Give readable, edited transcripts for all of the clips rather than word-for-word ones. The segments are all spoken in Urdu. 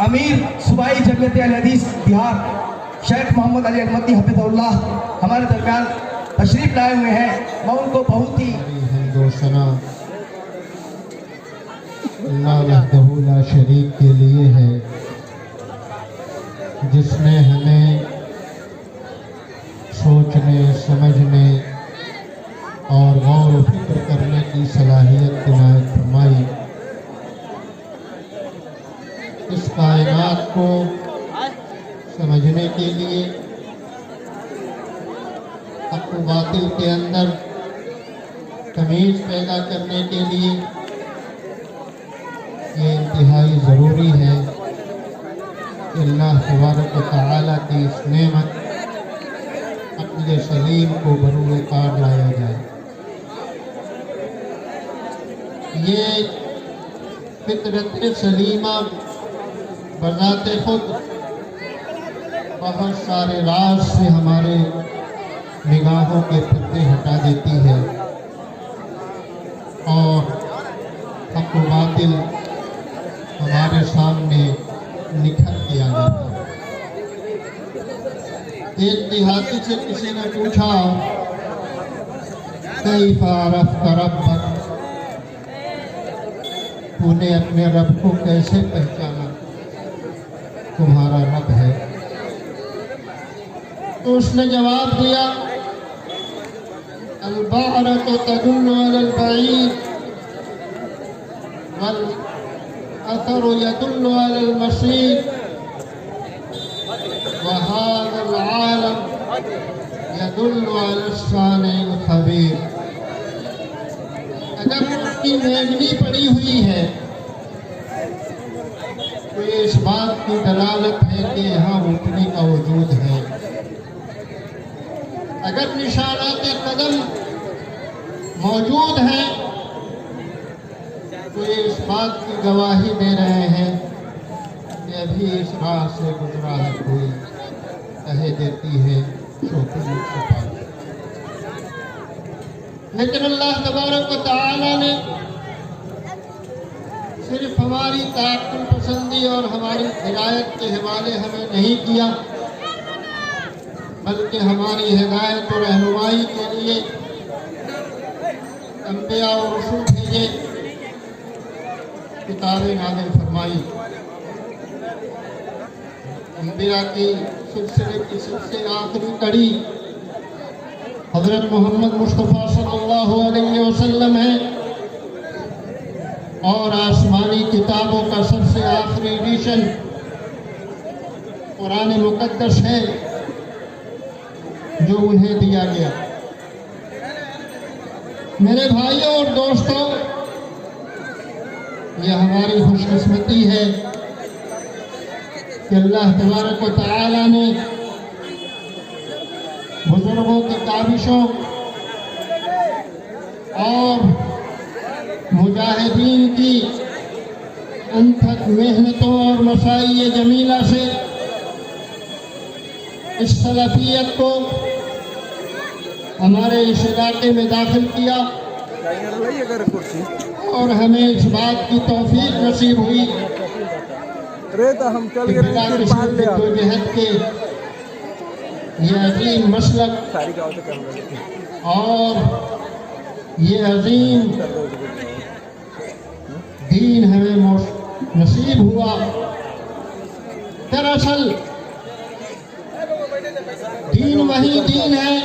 امیر صوبائی جمعیت اہل حدیث بہار شیخ محمد علی احمدی حفظہ اللہ ہمارے درمیان تشریف لائے ہوئے ہیں. میں ان کو بہت ہی حمد و ثنا اللہ وحدہ لا شریک کے لیے ہے، جس نے ہمیں سوچنے، سمجھنے اور غور و فکر کرنے کی صلاحیت عنایت فرمائی. اس کائنات کو سمجھنے کے لیے، حق و باطل کے اندر تمیز پیدا کرنے کے لیے یہ انتہائی ضروری ہے کہ اللہ تبارک و تعالیٰ کی اس نعمت عقل سلیم کو بروئے کار لایا جائے. یہ فطرت سلیمہ بذات خود بہت سارے راز سے ہمارے نگاہوں کے پردے ہٹا دیتی ہے اور حق و باطل ہمارے سامنے نکھر کے آ جاتا ہے. ایک دیہاتی سے کسی نے پوچھا کیف عرفت ربک، تو نے اپنے رب کو کیسے پہچانا تمہارا رب ہے؟ تو اس نے جواب دیا البعرۃ تدل علی البعید والاثر يدل على المشير وهذا العالم يدل على الصانع الخبير. اگر اس کی میگنی پڑی ہوئی ہے تو یہ اس بات کی دلالت ہے کہ یہاں اونٹنی کا وجود ہے. اگر نشانات قدم موجود ہیں تو یہ اس بات کی گواہی دے رہے ہیں کہ ابھی اس راہ سے گزرا ہے کوئی، کہے دیتی ہے شوخی مصطفیٰ. لیکن اللہ تبارک و تعالیٰ نے صرف ہماری تعقل پسندی اور ہماری ہدایت کے حوالے ہمیں نہیں کیا، بلکہ ہماری ہدایت اور رہنمائی کے لیے انبیاء اور رسول بھیجے، کتابیں نازل فرمائی. انبیاء کی سلسلے کی سب سے آخری کڑی حضرت محمد مصطفیٰ صلی اللہ علیہ وسلم ہے اور آسمانی کتابوں کا سب سے آخری ایڈیشن قرآن مقدس ہے جو انہیں دیا گیا. میرے بھائیوں اور دوستوں، یہ ہماری خوش قسمتی ہے کہ اللہ تبارک و تعالیٰ نے بزرگوں کی کاوشوں اور مجاہدین کی انتھک محنتوں اور مساعی جمیلہ سے اس سلفیت کو ہمارے اس علاقے میں داخل کیا اور ہمیں اس بات کی توفیق نصیب ہوئی جہد کے یہ عظیم مسلک اور یہ عظیم دین ہمیں نصیب ہوا. دراصل دین وہی دین ہے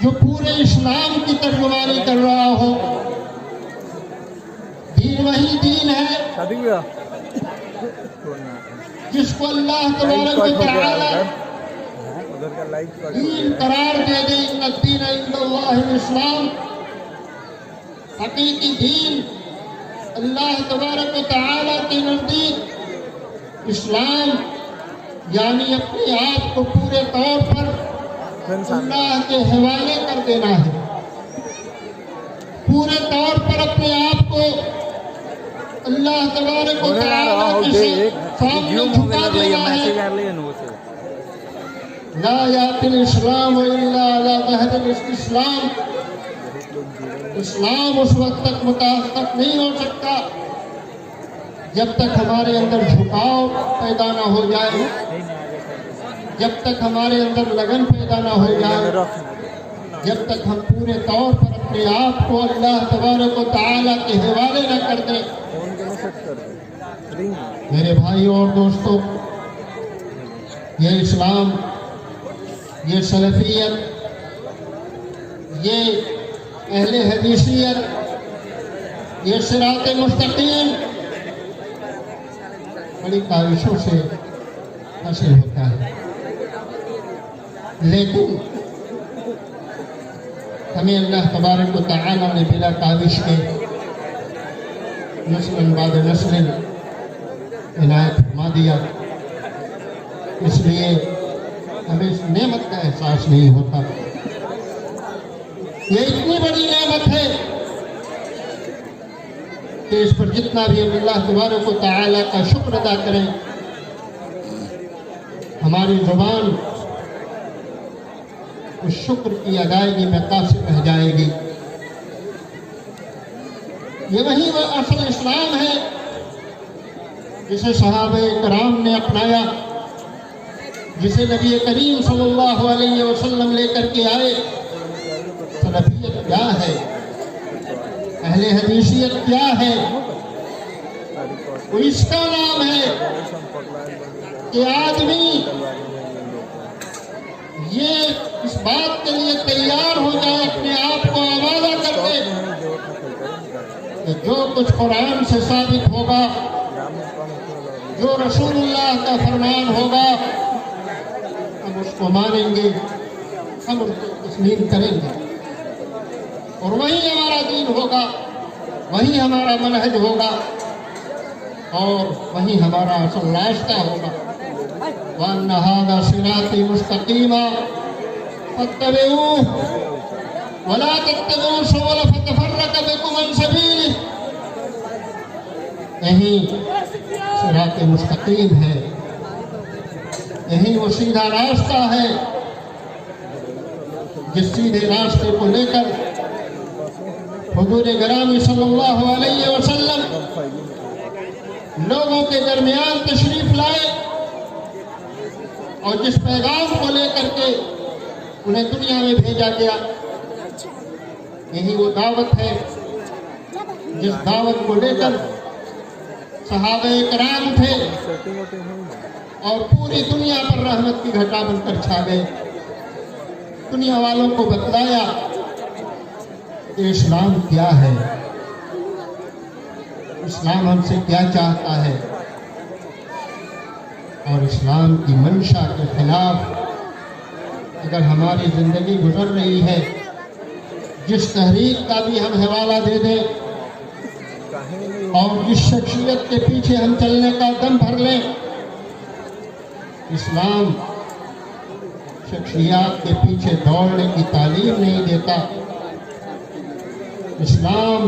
جو پورے اسلام کی ترجمانی کر رہا ہو. دین وہی دین ہے جس کو اللہ تبارک و تعالی دین قرار دے دے. ان الدین عند اللہ الاسلام، حقیقی دین اللہ تبارک و تعالی کے نزدیک اسلام، یعنی اپنے آپ کو پورے طور پر اللہ کے حوالے کر دینا ہے، پورے طور پر اپنے آپ کو اللہ تبارک و تعالی کے سامنے جھکا دینا ہے. لا یأتی الاسلام الا علی ظہر الاستسلام. اسلام اس وقت تک متحقق نہیں ہو سکتا جب تک ہمارے اندر جھکاؤ پیدا نہ ہو جائے، جب تک ہمارے اندر لگن پیدا نہ ہو جائے، جب تک ہم پورے طور پر اپنے آپ کو اللہ تبارک و تعالیٰ کے حوالے نہ کر دیں، میرے بھائیوں اور دوستوں، یہ اسلام، یہ سلفیت، یہ اہل حدیثیت، یہ صراط مستقیم بڑی کاوشوں سے حاصل ہوتا ہے، لیکن ہمیں اللہ تبارک و تعالیٰ نے بلا کاوش کے نسل بعد نسل عنایت فرما دیا، اس لیے ہمیں اس نعمت کا احساس نہیں ہوتا۔ یہ اتنی بڑی نعمت ہے کہ اس پر جتنا بھی ہم اللہ تبارک و تعالیٰ کا شکر ادا کریں، ہماری زبان اس شکر کی ادائیگی میں قاصر رہ جائے گی۔ یہ وہی وہ اصل اسلام ہے جسے صحابہ کرام نے اپنایا، جسے نبی کریم صلی اللہ علیہ وسلم لے کر کے آئے۔ سلفیت کیا ہے؟ اہل حدیثیت کیا ہے؟ وہ اس کا نام ہے کہ آدمی یہ اس بات کے لیے تیار ہو جائے، اپنے آپ کو آمادہ کر دے کہ جو کچھ قرآن سے ثابت ہوگا، جو رسول اللہ کا فرمان ہوگا، ہم اس کو مانیں گے، ہم اس کو تسلیم کریں گے، اور وہی ہمارا دین ہوگا، وہی ہمارا منہج ہوگا، اور وہی ہمارا اصل راستہ ہوگا۔ وَأَنَّ هَذَا صِرَاطِي مُسْتَقِيمًا فَاتَّبِعُوهُ وَلَا تَتَّبِعُوا السُّبُلَ فَتَفَرَّقَ بِكُمْ عَنْ سَبِيلِهِ۔ یہی صراط مستقیم ہے، یہی وہ سیدھا راستہ ہے جس سیدھے راستے کو لے کر حضور گرامی صلی اللہ علیہ وسلم لوگوں کے درمیان تشریف لائے، اور جس پیغام کو لے کر کے انہیں دنیا میں بھیجا گیا، یہی وہ دعوت ہے جس دعوت کو لے کر صحابہ کرام اٹھے اور پوری دنیا پر رحمت کی گھٹا بن کر چھا گئے۔ دنیا والوں کو بتلایا کہ اسلام کیا ہے، اسلام ہم سے کیا چاہتا ہے، اور اسلام کی منشا کے خلاف اگر ہماری زندگی گزر رہی ہے، جس تحریک کا بھی ہم حوالہ دے دیں اور جس شخصیت کے پیچھے ہم چلنے کا دم بھر لیں، اسلام شخصیات کے پیچھے دوڑنے کی تعلیم نہیں دیتا۔ اسلام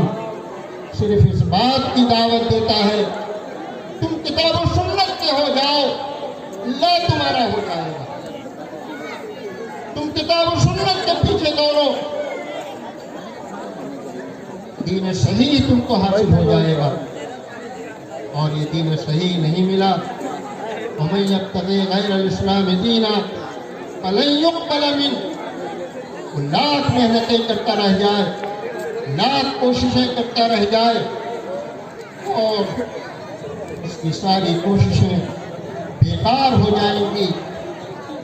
صرف اس بات کی دعوت دیتا ہے تم کتاب و سنت کے ہو جاؤ، اللہ تمہارا ہو جائے گا۔ تم کتاب و سنت کے پیچھے دوڑو، دین صحیح تم کو حاصل ہو جائے گا۔ اور یہ دین صحیح نہیں ملا، وَمَن يَبْتَغِي غَيْرَ الْإِسْلَامِ دِينًا فَلَن يُقْبَلَ مِنْهُ۔ وہ لاکھ محنتیں کرتا رہ جائے، لاکھ کوششیں کرتا رہ جائے، اور اس کی ساری کوششیں بیکار ہو جائیں گی،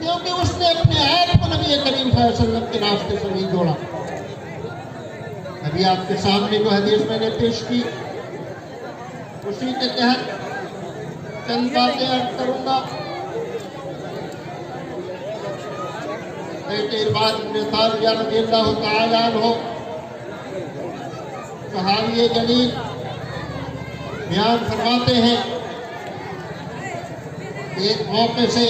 کیونکہ اس نے اپنے آپ کو نبی کریم صلی اللہ علیہ وسلم کے راستے سے نہیں جوڑا۔ ابھی آپ کے سامنے جو حدیث میں نے پیش کی، اسی کے تحت چند باتیں عرض کروں گا۔ ارباد بن ساریہ رضی اللہ تعالیٰ عنہ صحابی جلیل بیان فرماتے ہیں، ایک موقع سے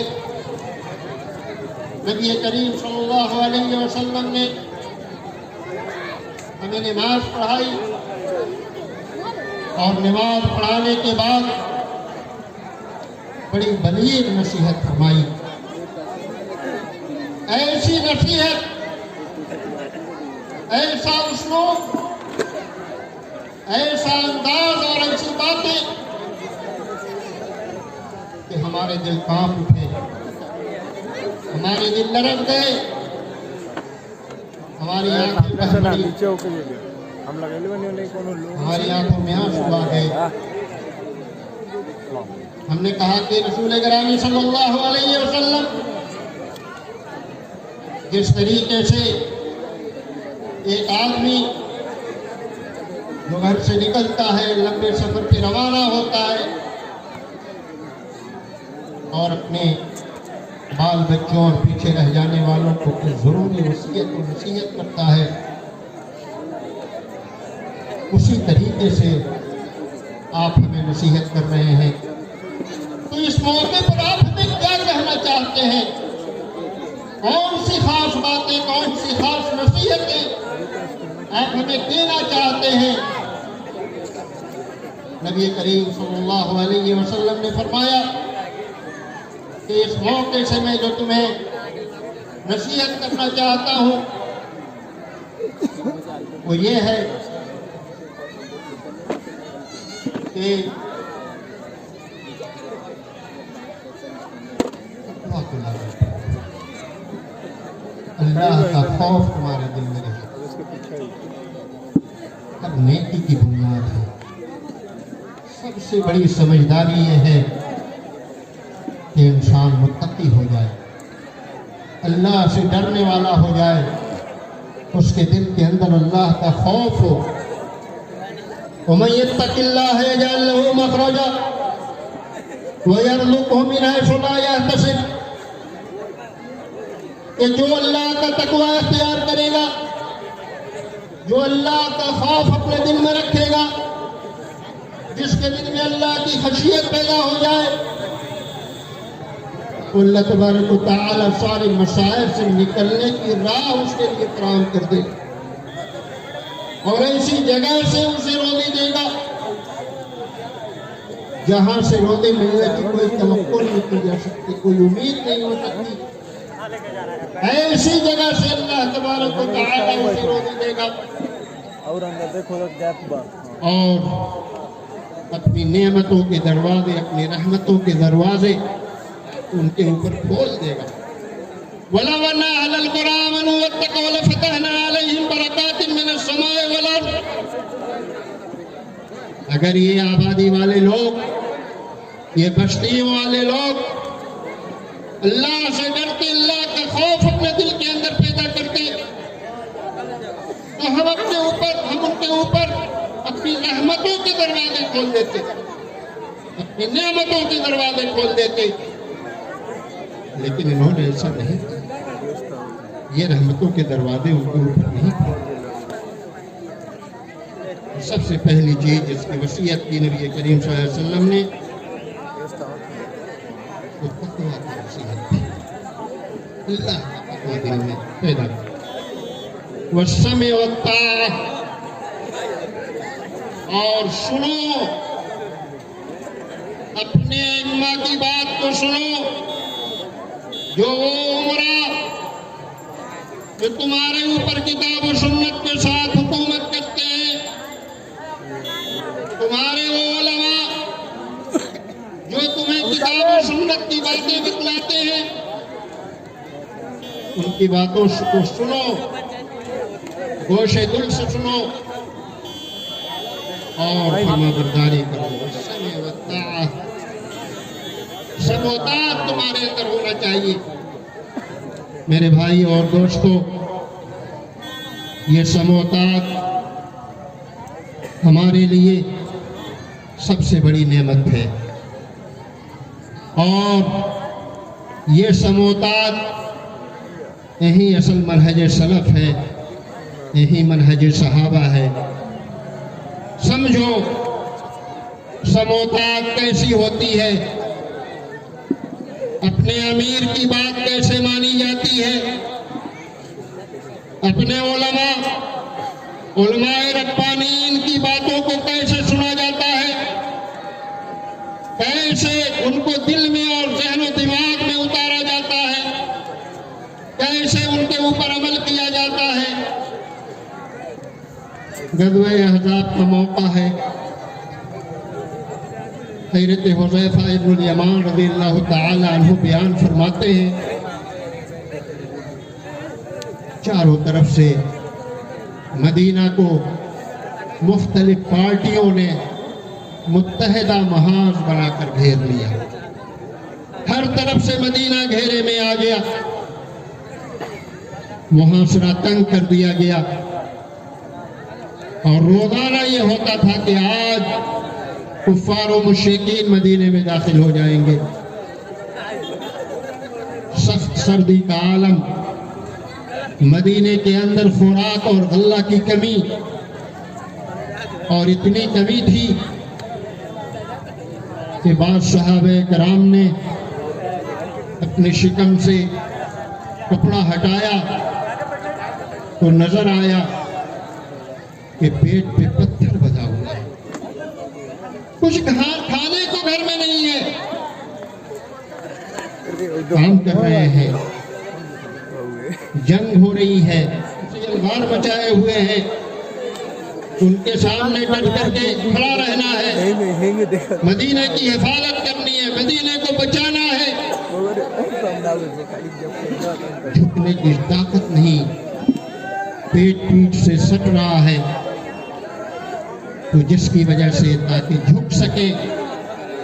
نبی کریم صلی اللہ علیہ وسلم نے ہمیں نماز پڑھائی، اور نماز پڑھانے کے بعد بڑی بلیغ نصیحت فرمائی۔ ایسی نصیحت، ایسا اسلوب، ایسا انداز اور ایسی باتیں کہ ہمارے دل کانپ اٹھے، ہمارے دل لرز گئے، ہماری آنکھیں بہہ پڑی، ہماری آنکھوں میں آنسو آ گئے۔ ہم نے کہا کہ رسول گرامی صلی اللہ علیہ وسلم جس طریقے سے ایک آدمی جو گھر سے نکلتا ہے، لمبے سفر پہ روانہ ہوتا ہے اور اپنے بال بچوں اور پیچھے رہ جانے والوں کو ضروری وصیت و نصیحت کرتا ہے، اسی طریقے سے آپ ہمیں نصیحت کر رہے ہیں۔ تو اس موقع پر آپ ہمیں کیا کہنا چاہتے ہیں؟ کون سی خاص باتیں، کون سی خاص نصیحتیں آپ ہمیں دینا چاہتے ہیں؟ نبی کریم صلی اللہ علیہ وسلم نے فرمایا کہ اس موقع سے میں جو تمہیں نصیحت کرنا چاہتا ہوں وہ یہ ہے کہ اللہ کا خوف تمہارے دل میں رہے، ہر نیکی کی بنیاد ہے۔ سب سے بڑی سمجھداری یہ ہے کہ انسان متقی ہو جائے، اللہ سے ڈرنے والا ہو جائے، اس کے دل کے اندر اللہ کا خوف ہو۔ وَمَن يَتَّقِ اللَّهَ يَجْعَل لَّهُ مَخْرَجًا وَيَرْزُقْهُ مِنْ حَيْثُ لَا يَحْتَسِبُ، کہ جو اللہ کا تقوی اختیار کرے گا، جو اللہ کا خوف اپنے دل میں رکھے گا، جس کے دل میں اللہ کی خشیت پیدا ہو جائے، اللہ تبارک و تعالیٰ سارے مصائب سے نکلنے کی راہ اس کے لیے فراہم کر دے گا، اور ایسی جگہ سے اسے روزی دے گا جہاں سے روزی ملنے کی کوئی توقع نہیں کی جا سکتی، کوئی امید نہیں ہو سکتی۔ ایسی جگہ سے اللہ تبارک و تعالیٰ اسے روزی دے گا اور اپنی نعمتوں کے دروازے، اپنی رحمتوں کے دروازے ان کے اوپر کھول دے گا۔ وَلَوْ أَنَّ أَهْلَ الْقُرَىٰ آمَنُوا وَاتَّقَوْا لَفَتَحْنَا عَلَيْهِمْ بَرَكَاتٍ مِّنَ السَّمَاءِ وَالْأَرْضِ، اگر یہ آبادی والے لوگ، یہ بستیوں والے لوگ اللہ سے ڈرتے، اللہ کا خوف اپنے دل کے اندر پیدا کرتے، تو ہم ان کے اوپر اپنی رحمتوں کے دروازے کھول دیتے، اپنی نعمتوں کے دروازے کھول دیتے۔ لیکن انہوں نے ایسا نہیں کیا، یہ رحمتوں کے دروازے ان کے اوپر نہیں کھولے۔ سب سے پہلی چیز جس کی وصیت کی نبی کریم صلی اللہ علیہ وسلم نے، وہ تقویٰ کی وصیت تھی، اللہ کا تقویٰ دل میں پیدا کر، والسمع والطاعہ، اور سنو، اپنے ائمہ کی بات کو سنو، جو وہ عمرہ جو تمہارے اوپر کتاب و سنت کے ساتھ حکومت کرتے ہیں، تمہارے وہ علماء جو تمہیں کتاب و سنت کی باتیں بتلاتے ہیں، ان کی باتوں کو سنو، گوش دل سے سنو اور فرما برداری کرو۔ والسمع والطاعہ، سمع و طاعت تمہارے اندر ہونا چاہیے۔ میرے بھائی اور دوستو، یہ سمع و طاعت ہمارے لیے سب سے بڑی نعمت ہے، اور یہ سمع و طاعت یہی اصل منہج سلف ہے، یہی منہج صحابہ ہے۔ سمجھو سمع و طاعت کیسی ہوتی ہے، اپنے امیر کی بات کیسے مانی جاتی ہے، اپنے علماء ربانیین کی باتوں کو کیسے سنا جاتا ہے، کیسے ان کو دل میں اور ذہن و دماغ میں اتارا جاتا ہے، کیسے ان کے اوپر عمل کیا جاتا ہے۔ غزوہ احزاب کا موقع ہے، حضرت حذیفہ ابن الیمان رضی اللہ تعالی عنہ بیان فرماتے ہیں چاروں طرف سے مدینہ کو مختلف پارٹیوں نے متحدہ محاذ بنا کر گھیر لیا. ہر طرف سے مدینہ گھیرے میں آ گیا، محاصرہ تنگ کر دیا گیا، اور روزانہ یہ ہوتا تھا کہ آج کفار و مشرکین مدینے میں داخل ہو جائیں گے. سخت سردی کا عالم، مدینے کے اندر خوراک اور غلہ کی کمی، اور اتنی کمی تھی کہ بعض صحابہ کرام نے اپنے شکم سے کپڑا ہٹایا تو نظر آیا کہ پیٹ پہ پتھر بندھا ہوا ہے، کچھ کھانے کو گھر میں نہیں ہے. کام کر رہے ہیں، جنگ ہو رہی ہے، تلوار بچائے ہوئے ہیں، ان کے سامنے ڈٹ کر کے کھڑا رہنا ہے، مدینہ کی حفاظت کرنی ہے، مدینہ کو بچانا ہے. جھکنے کی طاقت نہیں، پیٹ پیٹ سے سٹ رہا ہے، تو جس کی وجہ سے تاکہ جھک سکے،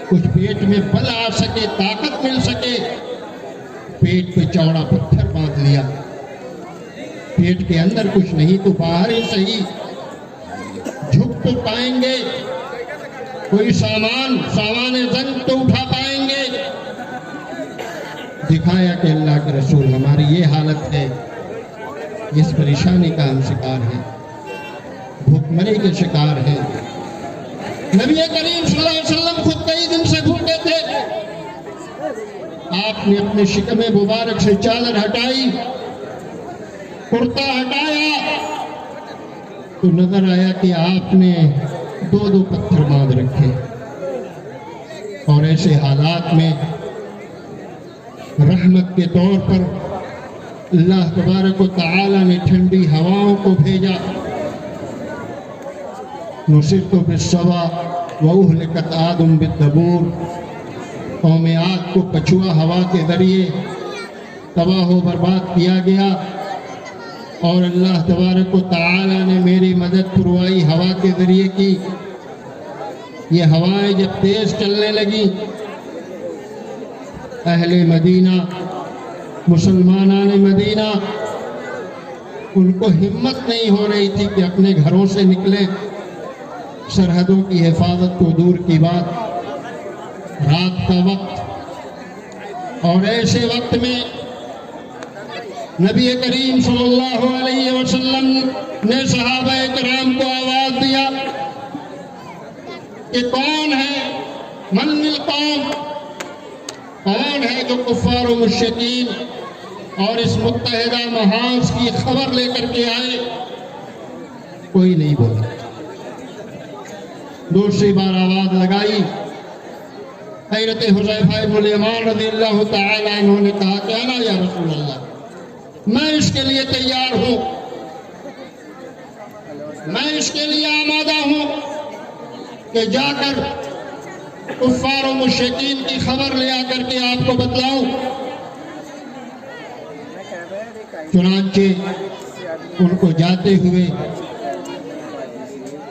کچھ پیٹ میں بل آ سکے، طاقت مل سکے، پیٹ پہ چوڑا پتھر باندھ لیا. پیٹ کے اندر کچھ نہیں تو باہر ہی صحیح جھک تو پائیں گے، کوئی سامان زنگ تو اٹھا پائیں گے. دکھایا کہ اللہ کے رسول ہماری یہ حالت ہے، اس پریشانی کا ہم شکار ہیں، بھوک مری کے شکار ہیں. نبی کریم صلی اللہ علیہ وسلم خود کئی دن سے بھوکے تھے. آپ نے اپنے شکم مبارک سے چادر ہٹائی، کرتا ہٹایا تو نظر آیا کہ آپ نے دو پتھر باندھ رکھے. اور ایسے حالات میں رحمت کے طور پر اللہ تبارک و تعالی نے ٹھنڈی ہواؤں کو بھیجا. نصرت بالصبا واہلکت عاد بالدبور، قوم عاد کو کچھوا ہوا کے ذریعے تباہ و برباد کیا گیا، اور اللہ تبارک و تعالی نے میری مدد پروائی ہوا کے ذریعے کی. یہ ہوائیں جب تیز چلنے لگی، اہل مدینہ، مسلمانان مدینہ، ان کو ہمت نہیں ہو رہی تھی کہ اپنے گھروں سے نکلیں. سرحدوں کی حفاظت تو دور کی بات، رات کا وقت، اور ایسے وقت میں نبی کریم صلی اللہ علیہ وسلم نے صحابہ کرام کو آواز دیا کہ کون ہے من القوم، کون ہے جو کفار و مشرکین اور اس متحدہ محاذ کی خبر لے کر کے آئے. کوئی نہیں بولا. دوسری بار آواز لگائی. حضرت حذیفہ ابن الیمان رضی اللہ تعالی عنہ نے کہا کہ انا یا رسول اللہ، میں اس کے لیے تیار ہوں، میں اس کے لیے آمادہ ہوں کہ جا کر کفار و مشرکین کی خبر لے آ کر کے آپ کو بتلاؤں. چنانچہ ان کو جاتے ہوئے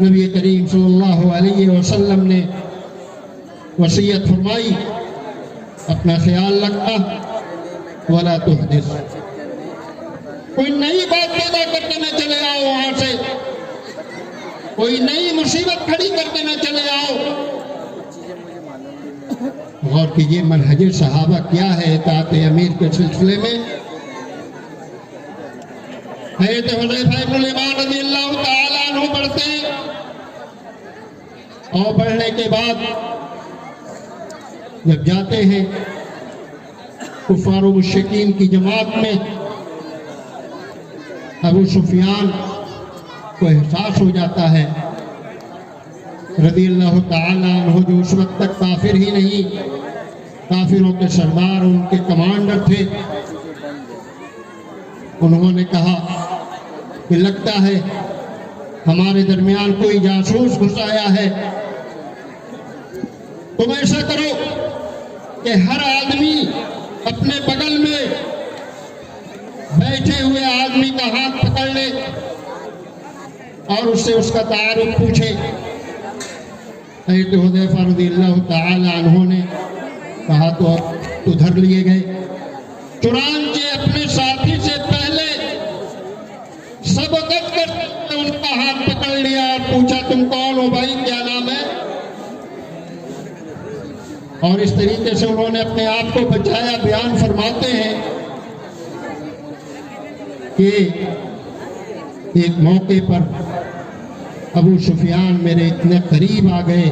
نبی کریم صلی اللہ علیہ وسلم نے وصیت فرمائی، اپنا خیال رکھنا، ولا تحدث، کوئی نئی بات پیدا کر کے نہ چلے آؤ، وہاں سے کوئی نئی مصیبت کھڑی کر کے نہ چلے آؤ. غور کیجئے منہج صحابہ کیا ہے اطاعت امیر کے سلسلے میں. حضرت حذیفہ ابن الیمان رضی اللہ تعالیٰ عنہ پڑھتے ہیں، اور پڑھنے کے بعد جب جاتے ہیں کفار و مشرکین کی جماعت میں، ابو سفیان کو احساس ہو جاتا ہے رضی اللہ تعالیٰ عنہ، جو اس وقت تک کافر ہی نہیں، کافروں کے سردار، ان کے کمانڈر تھے. انہوں نے کہا کہ لگتا ہے ہمارے درمیان کوئی جاسوس گھس آیا ہے. تم ایسا کرو کہ ہر آدمی اپنے بغل میں بیٹھے ہوئے آدمی کا ہاتھ پکڑ لے اور اس سے اس کا تعارف پوچھے۔ حضرت حذیفہ رضی اللہ تعالی عنہ نے کہا تو ادھر لیے گئے، چنانچہ اپنے ساتھی سے پہلے سبقت کرتے ہوئے ان کا ہاتھ پکڑ لیا اور پوچھا تم کون ہو بھائی، کیا نام ہے؟ اور اس طریقے سے انہوں نے اپنے آپ کو بچایا۔ بیان فرماتے ہیں کہ ایک موقع پر ابو سفیان میرے اتنے قریب آ گئے،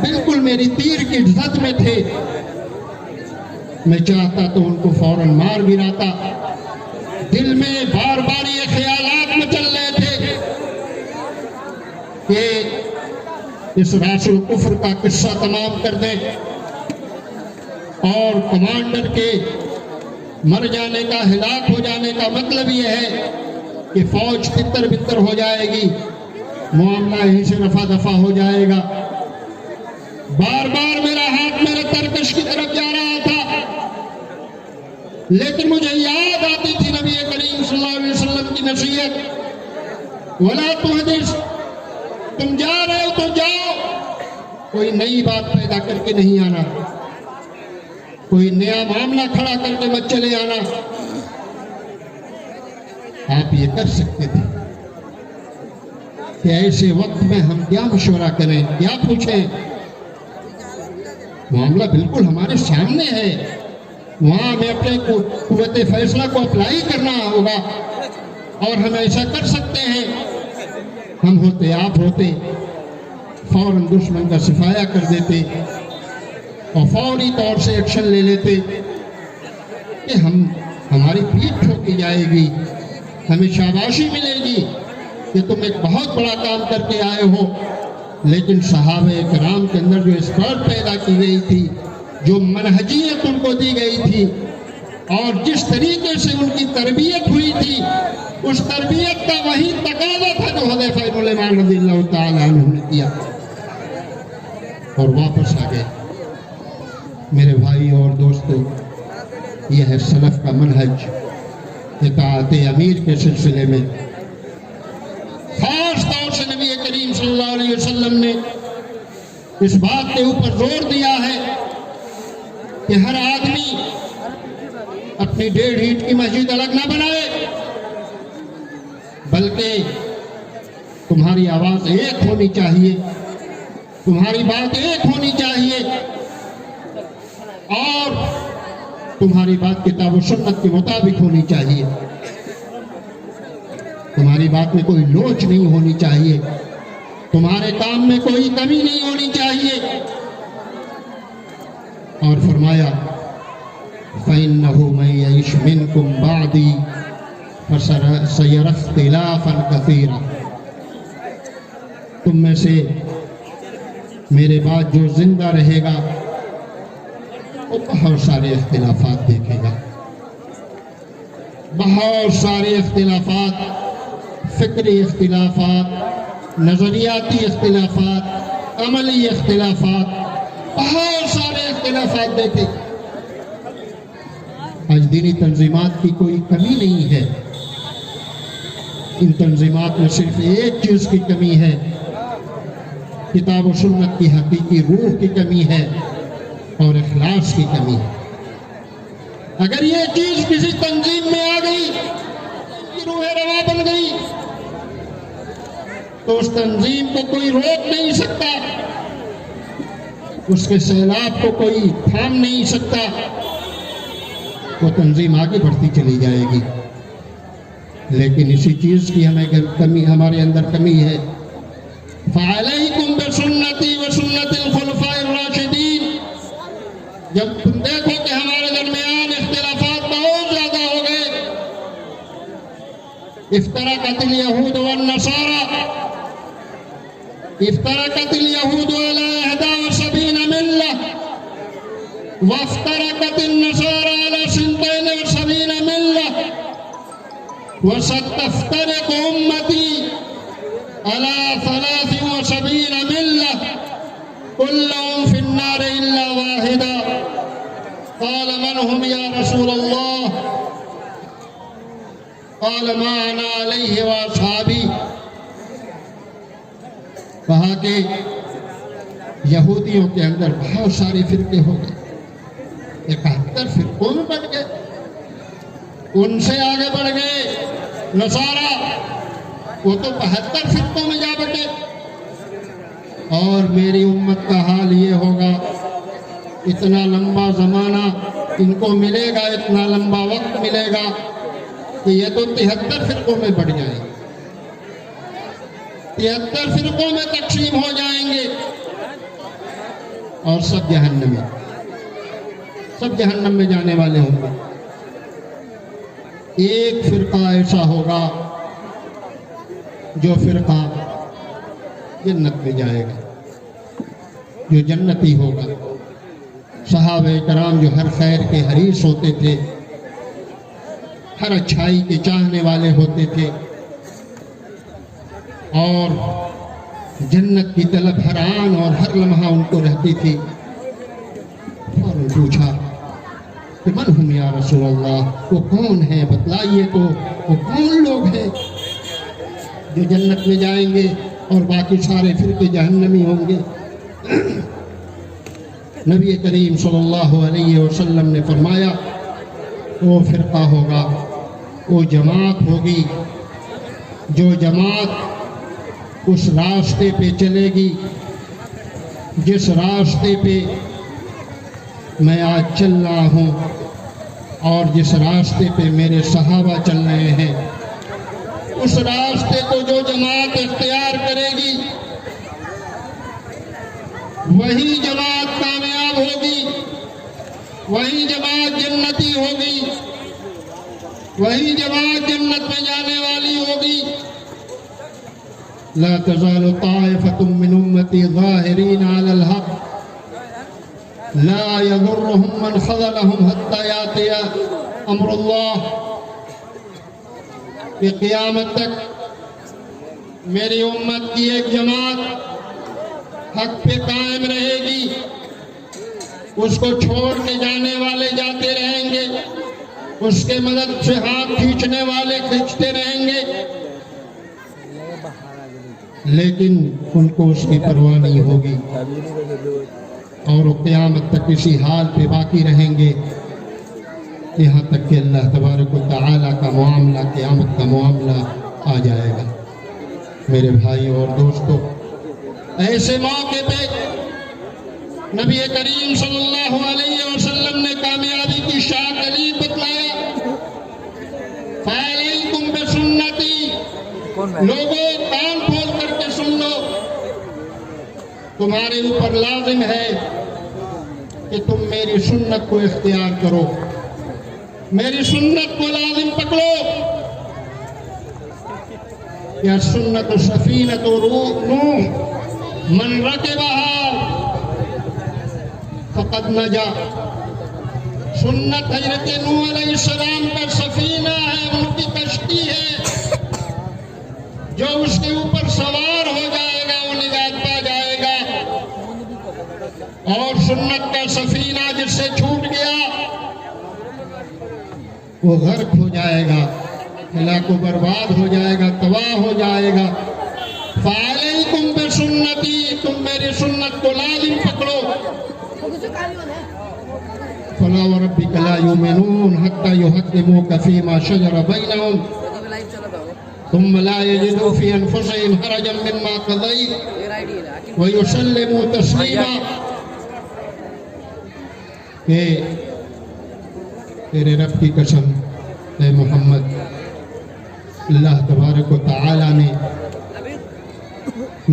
بالکل میری تیر کی زد میں تھے، میں چاہتا تو ان کو فوراً مار گراتا، دل میں بار بار یہ خیالات مچل رہے تھے کہ اس راس الکفر کا قصہ تمام کر دیں اور کمانڈر کے مر جانے کا، ہلاک ہو جانے کا مطلب یہ ہے کہ فوج تتر بتر ہو جائے گی، معاملہ یہیں سے رفع دفع ہو جائے گا۔ بار بار میرا ہاتھ میرے ترکش کی طرف جا رہا تھا، لیکن مجھے یاد آتی تھی نبی کریم صلی اللہ علیہ وسلم کی نصیحت، وَلَا تُحْدِثْ، تم جا رہے ہو تو جاؤ، کوئی نئی بات پیدا کر کے نہیں آنا، کوئی نیا معاملہ کھڑا کر کے مت چلے آنا۔ آپ یہ کر سکتے تھے کہ ایسے وقت میں ہم کیا مشورہ کریں، کیا پوچھیں؟ معاملہ بالکل ہمارے سامنے ہے، وہاں ہمیں اپنے قوت فیصلہ کو اپلائی کرنا ہوگا اور ہم ایسا کر سکتے ہیں۔ ہم ہوتے، آپ ہوتے، فوراً دشمن کا صفایا کر دیتے اور فوری طور سے ایکشن لے لیتے کہ ہماری پیٹھ ٹھوکی جائے گی، ہمیں شاباشی ملے گی کہ تم ایک بہت بڑا کام کر کے آئے ہو۔ لیکن صحابہ کرام کے اندر جو اسپرٹ پیدا کی گئی تھی، جو منہجیت ان کو دی گئی تھی اور جس طریقے سے ان کی تربیت ہوئی تھی، اس تربیت کا وہی تقاضا تھا جو حذیفہ بن الیمان رضی اللہ تعالی عنہ نے کیا، اور واپس آ گئے۔ میرے بھائی اور دوستو، یہ ہے سلف کا منہج اطاعت امیر کے سلسلے میں۔ خاص طور سے نبی کریم صلی اللہ علیہ وسلم نے اس بات کے اوپر زور دیا ہے کہ ہر آدمی اپنی 1.5 اینٹ کی مسجد الگ نہ بنائے، بلکہ تمہاری آواز ایک ہونی چاہیے، تمہاری بات ایک ہونی چاہیے، اور تمہاری بات کتاب و سنت کے مطابق ہونی چاہیے، تمہاری بات میں کوئی لوچ نہیں ہونی چاہیے، تمہارے کام میں کوئی کمی نہیں ہونی چاہیے۔ اور فرمایا فَإِنَّهُ مَن يَعِشْ مِنكُم بَعْدِي فَسَيَرَى اخْتِلَافًا كَثِيرًا، تم میں سے میرے بعد جو زندہ رہے گا وہ بہت سارے اختلافات دیکھے گا، بہت سارے اختلافات، فکری اختلافات، نظریاتی اختلافات، عملی اختلافات، بہت سارے اختلافات دیکھے۔ آج دینی تنظیمات کی کوئی کمی نہیں ہے، ان تنظیمات میں صرف ایک چیز کی کمی ہے، کتاب و سنت کی حقیقی روح کی کمی ہے اور اخلاص کی کمی ہے۔ اگر یہ چیز کسی تنظیم میں آ گئی، روح روا بن گئی، تو اس تنظیم کو کوئی روک نہیں سکتا، اس کے سیلاب کو کوئی تھام نہیں سکتا، وہ تنظیم آگے بڑھتی چلی جائے گی۔ لیکن اسی چیز کی ہمارے اندر کمی ہے۔ فَعَلَيْكُمْ بِسُنَّتِي وَسُنَّتِ الْخُلَفَاءِ الرَّاشِدِينَ، جب تم دیکھو کہ ہمارے درمیان اختلافات بہت زیادہ ہو گئے، افترقت اليہود والنصارى، افترقت اليہود على 71 ملة وافترقت النصارى على 72 ملة وستفترق أمتي على 73 ملة كلهم في النار قال من هم یا رسول اللہ قال ما انا علیہ واصحابی. کہا کہ یہودیوں کے اندر بہت سارے فرقے ہو گئے, 71 فرقوں میں بٹ گئے, ان سے آگے بڑھ گئے نصارہ, وہ تو 72 فرقوں میں جا بٹے. اور میری امت کا حال یہ ہوگا, اتنا لمبا زمانہ ان کو ملے گا, اتنا لمبا وقت ملے گا کہ یہ تو 73 فرقوں میں بڑھ جائیں گے, 73 فرقوں میں تقسیم ہو جائیں گے, اور سب جہنم میں جانے والے ہوں گے. ایک فرقہ ایسا ہوگا جو فرقہ جنت میں جائے گا, جو جنتی ہوگا. صحابہ کرام جو ہر خیر کے حریص ہوتے تھے, ہر اچھائی کے چاہنے والے ہوتے تھے, اور جنت کی طلب ہر آن اور ہر لمحہ ان کو رہتی تھی. فوراً پوچھا کہ من ہم یا رسول اللہ, وہ کون ہے بتلائیے تو, وہ کون لوگ ہیں جو جنت میں جائیں گے اور باقی سارے فرقے جہنمی ہوں گے. نبی کریم صلی اللہ علیہ وسلم نے فرمایا وہ فرقہ ہوگا, وہ جماعت ہوگی جو جماعت اس راستے پہ چلے گی جس راستے پہ میں آج چل رہا ہوں, اور جس راستے پہ میرے صحابہ چل رہے ہیں. اس راستے کو جو جماعت اختیار کرے گی وہی جماعت کامیاب ہوگی, وہی جماعت جنتی ہوگی, وہی جماعت جنت میں جانے والی ہوگی. لا تزال طائفة من امتی ظاہرین علی الحق لا يضرهم من خذلهم حتى یاتی امر اللہ. کہ قیامت تک میری امت کی ایک جماعت حق پہ قائم رہے گی, اس کو چھوڑ کے جانے والے جاتے رہیں گے, اس کے مدد سے ہاتھ کھینچنے والے کھینچتے رہیں گے, لیکن ان کو اس کی پرواہ نہیں ہوگی, اور وہ قیامت تک اسی حال پہ باقی رہیں گے یہاں تک کہ اللہ تبارک و تعالیٰ کا معاملہ, قیامت کا معاملہ آ جائے گا. میرے بھائی اور دوستو, ایسے موقع پہ نبی کریم صلی اللہ علیہ وسلم نے کامیابی کی شاہ دلیل بتلایا. فَعَلَيْكُمْ بِسُنَّتِي, لوگوں کان کھول کر کے سن لو, تمہارے اوپر لازم ہے کہ تم میری سنت کو اختیار کرو, میری سنت کو لازم پکڑو. یا سنت سفینۃ نوح من رکبها فقد نجا. سنت حضرت نوح علیہ السلام کا سفینہ ہے, ان کی کشتی ہے, جو اس کے اوپر سوار ہو جائے گا وہ نجات پا جائے گا. اور سنت کا سفینہ جس سے چھوٹ گیا وہ غرق ہو جائے گا, ہلاک و برباد ہو جائے گا, تباہ ہو جائے گا. فَعَلَيْكُمْ بِسُنَّتِي, تم میری سنت کو لازم پکڑو. فَلَا وَرَبِّكَ لَا يُؤْمِنُونَ حَتَّى يُحَكِّمُوكَ فِي مَا شَجَرَ بَيْنَهُمْ ثُمَّ لَا يَجِدُوا فِي أَنفُسِهِمْ حَرَجًا مِّمَّا قَضَيْتَ وَيُسَلِّمُوا تَسْلِيمًا. کہ تیرے رب کی قسم اے محمد, اللہ تبارک و تعالی نے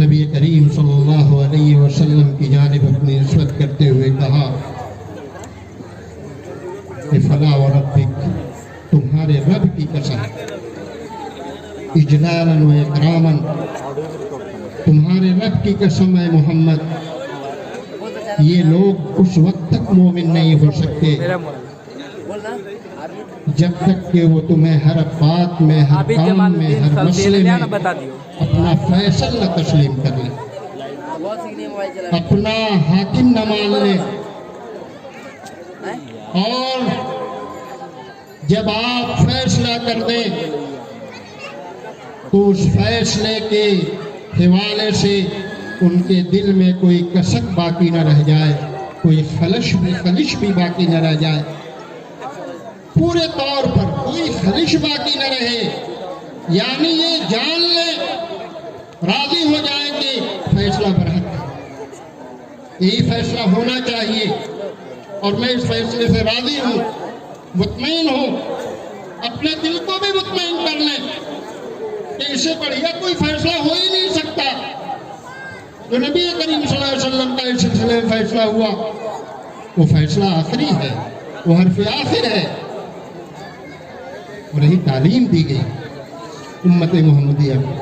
نبی کریم صلی اللہ علیہ وسلم کی جانب اپنی نسبت کرتے ہوئے کہا کہ فلا وربک, تمہارے رب کی قسم, اجلالا و اکراما, تمہارے رب کی قسم اے محمد, یہ لوگ اس وقت تک مومن نہیں ہو سکتے جب تک کہ وہ تمہیں ہر بات میں, ہر کام میں, ہر مسئلے میں اپنا فیصل نہ تسلیم کر لیں, اپنا حاکم نہ مان لیں, اور جب آپ فیصلہ کر دیں تو اس فیصلے کے حوالے سے ان کے دل میں کوئی کسک باقی نہ رہ جائے، کوئی خلش بھی باقی نہ رہ جائے، پورے طور پر کوئی خلش باقی نہ رہے، یعنی یہ جان لیں، راضی ہو جائیں کہ فیصلہ برحق ہے، یہی فیصلہ ہونا چاہیے اور میں اس فیصلے سے راضی ہوں، مطمئن ہوں، اپنے دل کو بھی مطمئن کر لیں کہ اسے بڑھیا کوئی فیصلہ ہو ہی نہیں سکتا۔ جو نبی کریم صلی اللہ علیہ وسلم کا اس سلسلے میں فیصلہ ہوا وہ فیصلہ آخری ہے، وہ حرف آخر ہے، اور یہی تعلیم دی گئی امت محمدیہ کو۔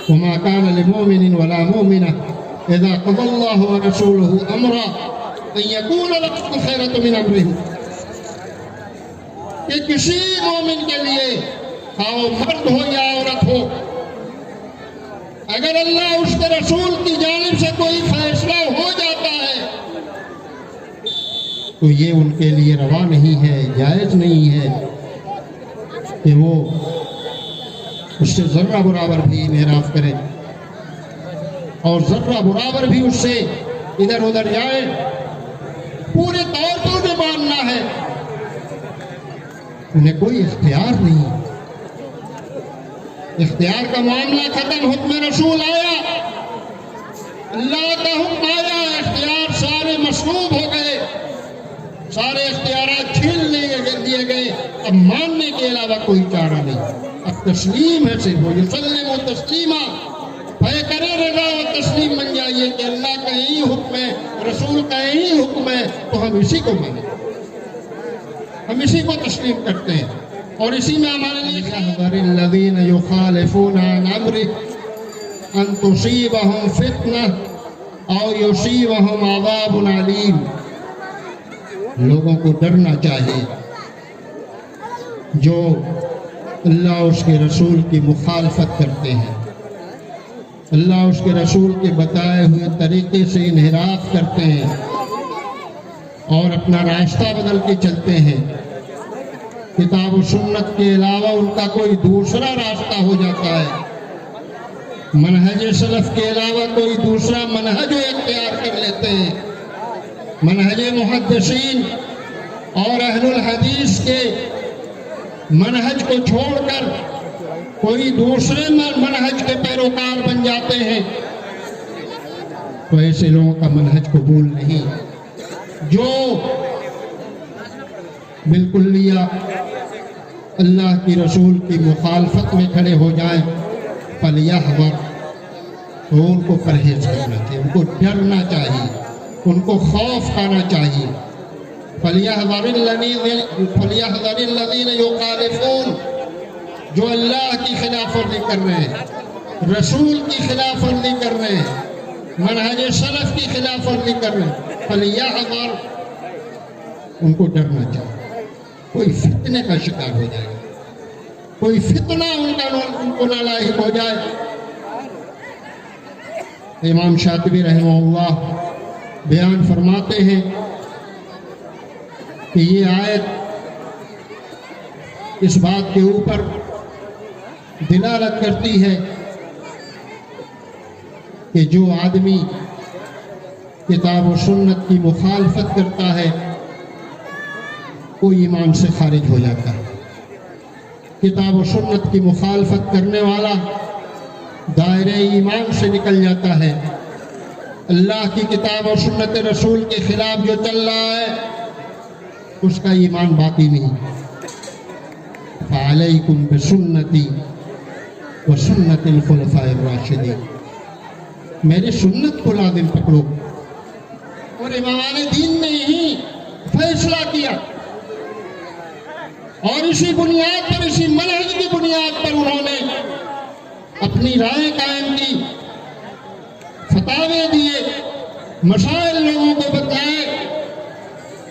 وما كان لمؤمن ولا مؤمنة اذا قضى الله ورسوله امرا ان يكون لهم الخيرة من امرهم، کہ کسی مومن کے لیے خواہ مرد ہو یا عورت ہو، اگر اللہ اس کے رسول کی جانب سے کوئی فیصلہ ہو جاتا ہے تو یہ ان کے لیے روا نہیں ہے، جائز نہیں ہے کہ وہ اس سے ذرہ برابر بھی انحراف کریں اور ذرہ برابر بھی اس سے ادھر ادھر جائیں، پورے طور پر انہیں ماننا ہے، انہیں کوئی اختیار نہیں، اختیار کا معاملہ ختم، حکم رسول آیا، اللہ کا حکم آیا، اختیار سارے مسلوب ہو گئے، سارے اختیارات چھین دیے گئے، اب ماننے کے علاوہ کوئی چارہ نہیں، اب تسلیم ہے صرف، وہ یسلم و تسلیمہ، بھائی کرے رضا و تسلیم بن جائیے کہ اللہ کا یہی حکم ہے، رسول کا یہی حکم ہے تو ہم اسی کو مانیں، ہم اسی کو تسلیم کرتے ہیں، اور اسی میں ہمارے لیے يَحْذَرِ الَّذِينَ يُخَالِفُونَ عَنْ أَمْرِهِ أَن تُصِيبَهُمْ فِتْنَةٌ أَوْ يُصِيبَهُمْ عَذَابٌ عَلِيمٌ، لوگوں کو ڈرنا چاہیے جو اللہ اس کے رسول کی مخالفت کرتے ہیں، اللہ اس کے رسول کے بتائے ہوئے طریقے سے انحراف کرتے ہیں اور اپنا راستہ بدل کے چلتے ہیں، کتاب و سنت کے علاوہ ان کا کوئی دوسرا راستہ ہو جاتا ہے، منہج سلف کے علاوہ کوئی دوسرا منہج اختیار کر لیتے ہیں، منہج محدثین اور اہل الحدیث کے منہج کو چھوڑ کر کوئی دوسرے منہج کے پیروکار بن جاتے ہیں، تو ایسے لوگوں کا منہج قبول نہیں، جو بالکل لیا اللہ کی رسول کی مخالفت میں کھڑے ہو جائیں، فَلْيَحْذَرْ، تو ان کو پرہیز کرنا چاہیے، ان کو ڈرنا چاہیے، ان کو خوف کھانا چاہیے، فَلْيَحْذَرِ الَّذِينَ يُخَالِفُونَ، جو اللہ کی خلاف ورزی کر رہے ہیں، رسول کی خلاف ورزی کر رہے ہیں، منہج سلف کی خلاف ورزی کر رہے ہیں، فَلْيَحْذَرْ، ان کو ڈرنا چاہیے، کوئی فتنے کا شکار ہو جائے، کوئی فتنہ ان کو نہ لاحق ہو جائے۔ امام شاطبی رحمہ اللہ بیان فرماتے ہیں کہ یہ آیت اس بات کے اوپر دلالت کرتی ہے کہ جو آدمی کتاب و سنت کی مخالفت کرتا ہے وہ ایمان سے خارج ہو جاتا ہے، کتاب و سنت کی مخالفت کرنے والا دائرہ ایمان سے نکل جاتا ہے، اللہ کی کتاب اور سنت رسول کے خلاف جو چل رہا ہے اس کا ایمان باقی نہیں۔ فعلیکم بسنتی وسنت الخلفاء الراشدین، میری سنت کو لازم پکڑو، اور امامان دین نے یہی فیصلہ کیا اور اسی بنیاد پر، اسی منہج کی بنیاد پر انہوں نے اپنی رائے قائم کی، فتاوے دیے، مسائل لوگوں کو بتائے۔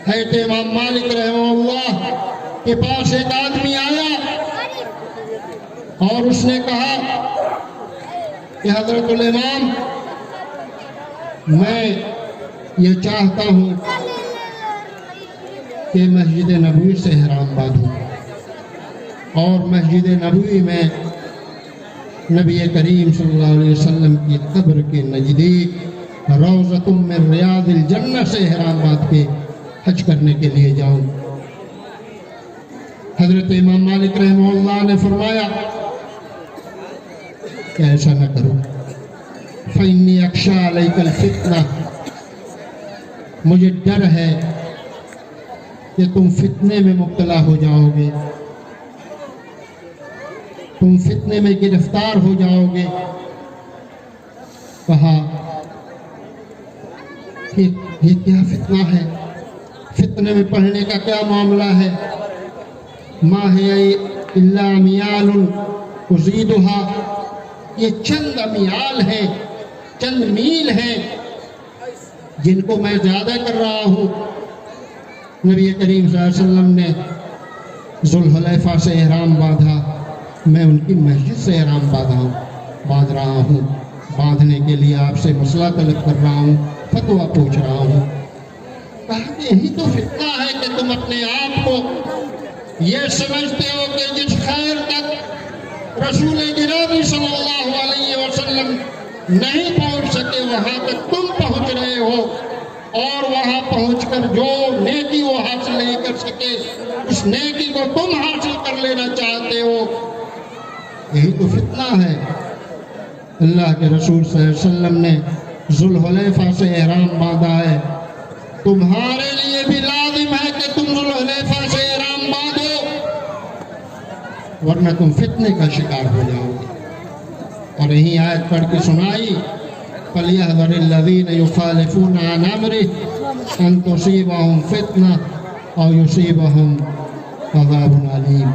حضرت امام مالک رحمہ اللہ کے پاس ایک آدمی آیا اور اس نے کہا کہ حضرت الامام، میں یہ چاہتا ہوں کہ مسجد نبوی سے احرام باندھو، اور مسجد نبوی میں نبی کریم صلی اللہ علیہ وسلم کی قبر کے نزدیک روضۃ من ریاض الجنہ سے احرام باندھ کے حج کرنے کے لیے جاؤں۔ حضرت امام مالک رحمہ اللہ نے فرمایا کہ ایسا نہ کرو، فإنی اخشی علیک الفتنہ، مجھے ڈر ہے کہ تم فتنے میں مبتلا ہو جاؤ گے، تم فتنے میں گرفتار ہو جاؤ گے۔ کہا کہ یہ کیا فتنہ ہے، فتنے میں پڑھنے کا کیا معاملہ ہے؟ ما ہی الا امیال ازیدھا، یہ چند امیال ہیں، چند میل ہیں جن کو میں زیادہ کر رہا ہوں۔ نبی کریم صلی اللہ علیہ وسلم نے ذوالحلیفہ سے احرام باندھا، میں ان کی مسجد سے احرام باندھ رہا ہوں، باندھنے کے لیے آپ سے مسئلہ طلب کر رہا ہوں، فتویٰ پوچھ رہا ہوں۔ کہا کہ یہی تو فتنہ ہے کہ تم اپنے آپ کو یہ سمجھتے ہو کہ جس خیر تک رسول گرامی صلی اللہ علیہ وسلم نہیں پہنچ سکے وہاں تک تم پہنچ رہے ہو، اور وہاں پہنچ کر جو نیکی وہ حاصل نہیں کر سکے اس نیکی کو تم حاصل کر لینا چاہتے ہو۔ یہی تو فتنہ ہے۔ اللہ کے رسول صلی اللہ علیہ وسلم نے ذوالحلیفہ سے احرام باندھا ہے، تمہارے لیے بھی لازم ہے کہ تم ذوالحلیفہ سے احرام باندھو، ورنہ تم فتنے کا شکار ہو جاؤ گے۔ اور یہی آیت پڑھ کے سنائی، فَلْيَحْذَرِ الَّذِينَ يُخَالِفُونَ عَنْ أَمْرِهِ أَن تُصِيبَهُمْ فِتْنَةٌ أَوْ يُصِيبَهُمْ عَذَابٌ أَلِيمٌ۔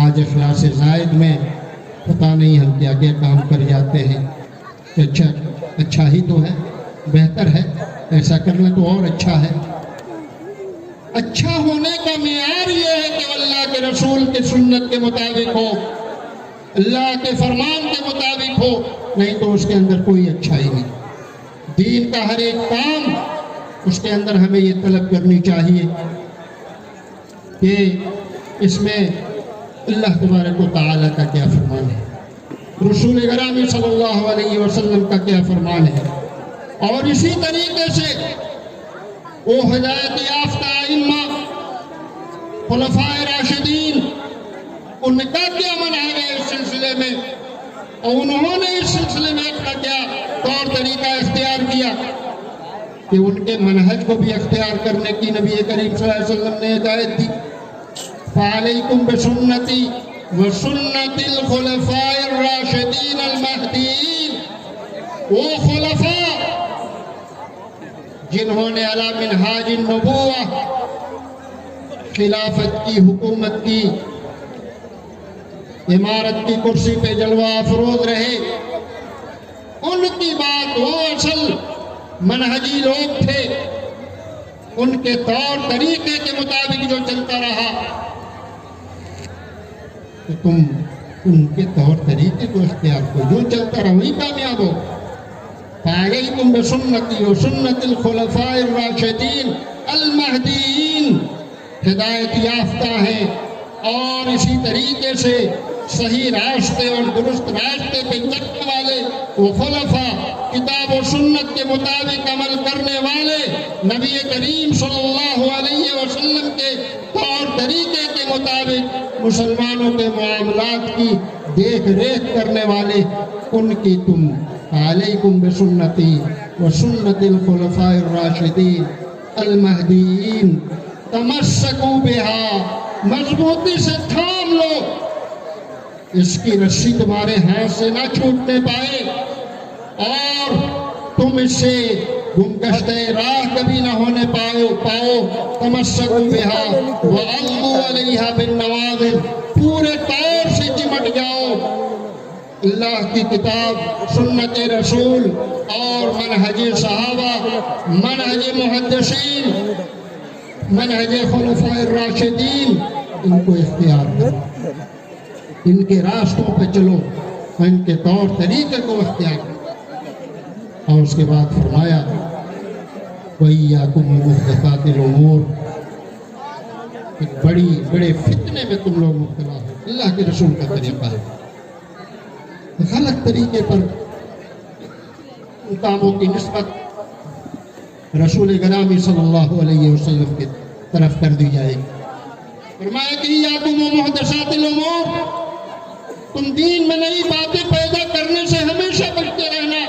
آج اخلاص زائد میں پتہ نہیں ہم کیا کیا کام کر جاتے ہیں کہ اچھا ہی تو ہے، بہتر ہے، ایسا کرنا تو اور اچھا ہے۔ اچھا ہونے کا معیار یہ ہے کہ اللہ کے رسول کے سنت کے مطابق ہو، اللہ کے فرمان کے مطابق ہو، نہیں تو اس کے اندر کوئی اچھائی نہیں۔ دین کا ہر ایک کام اس کے اندر ہمیں یہ طلب کرنی چاہیے کہ اس میں اللہ تبارک و تعالیٰ کا کیا فرمان ہے، رسول گرامی صلی اللہ علیہ وسلم کا کیا فرمان ہے، اور اسی طریقے سے وہ ہدایت یافتہ ائمہ خلفائے راشدین ان کا کیا منہج ہے اس سلسلے میں، اور انہوں نے اس سلسلے میں اپنا کیا طور طریقہ اختیار کیا کہ ان کے منہج کو بھی اختیار کرنے کی نبی کریم صلی اللہ علیہ وسلم نے ہدایت دی۔ فَعَلَيْكُمْ بِسُنَّتِي وَسُنَّتِ الْخُلَفَاءِ الرَّاشِدِينَ الْمَهْدِيِّينَ، وہ خلفاء جنہوں نے علی منہاج النبوہ خلافت کی، حکومت کی، امارت کی کرسی پہ جلوہ افروز رہے، ان کی بات، وہ اصل منہجی لوگ تھے، ان کے طور طریقے کے مطابق جو چلتا رہا، تو تم ان کے طور طریقے کو اختیار کرو، جو چلتا رہا وہی کامیاب ہو۔ فَعَلَيْكُمْ بِسُنَّتِي وَسُنَّتِ الْخُلَفَاءِ الرَّاشِدِينَ الْمَهْدِيِّينَ، ہدایت یافتہ ہیں اور اسی طریقے سے صحیح راستے اور درست راستے پہ چلنے والے وہ خلفاء، کتاب و سنت کے مطابق عمل کرنے والے، نبی کریم صلی اللہ علیہ وسلم کے طور طریقے کے مطابق مسلمانوں کے معاملات کی دیکھ ریکھ کرنے والے، ان کی تم علیکم بسنتی وسنت الخلفاء الراشدین المہدیین تمسکوا بہا، مضبوطی سے تھام لو، اس کی رسی تمہارے ہاتھ سے نہ چھوٹنے پائے، اور تم اس سے گمگشتہ راہ کبھی نہ ہونے پاؤ۔ تمسکوا بہا وعضوا علیہا بالنواظر، پورے طور سے چمٹ جاؤ اللہ کی کتاب، سنت رسول اور منہج صحابہ، منہج محدثین، منہج خلفاء الراشدین، ان کو اختیار کرو، ان کے راستوں پہ چلو، ان کے طور طریقے کو اختیار کرو۔ اور اس کے بعد فرمایا وَإِيَّاكُمْ وَمُحْدَثَاتِ الْأُمُورِ، ایک بڑے فتنے میں تم لوگ مبتلا ہو. اللہ کے رسول کا طریقہ ہے غلط طریقے پر ان کاموں کی نسبت رسول گرامی صلی اللہ علیہ وسلم کی طرف کر دی جائے گی. فرمایا کہ ایاکم ومحدثات الامور، تم دین میں نئی باتیں پیدا کرنے سے ہمیشہ بچتے رہنا،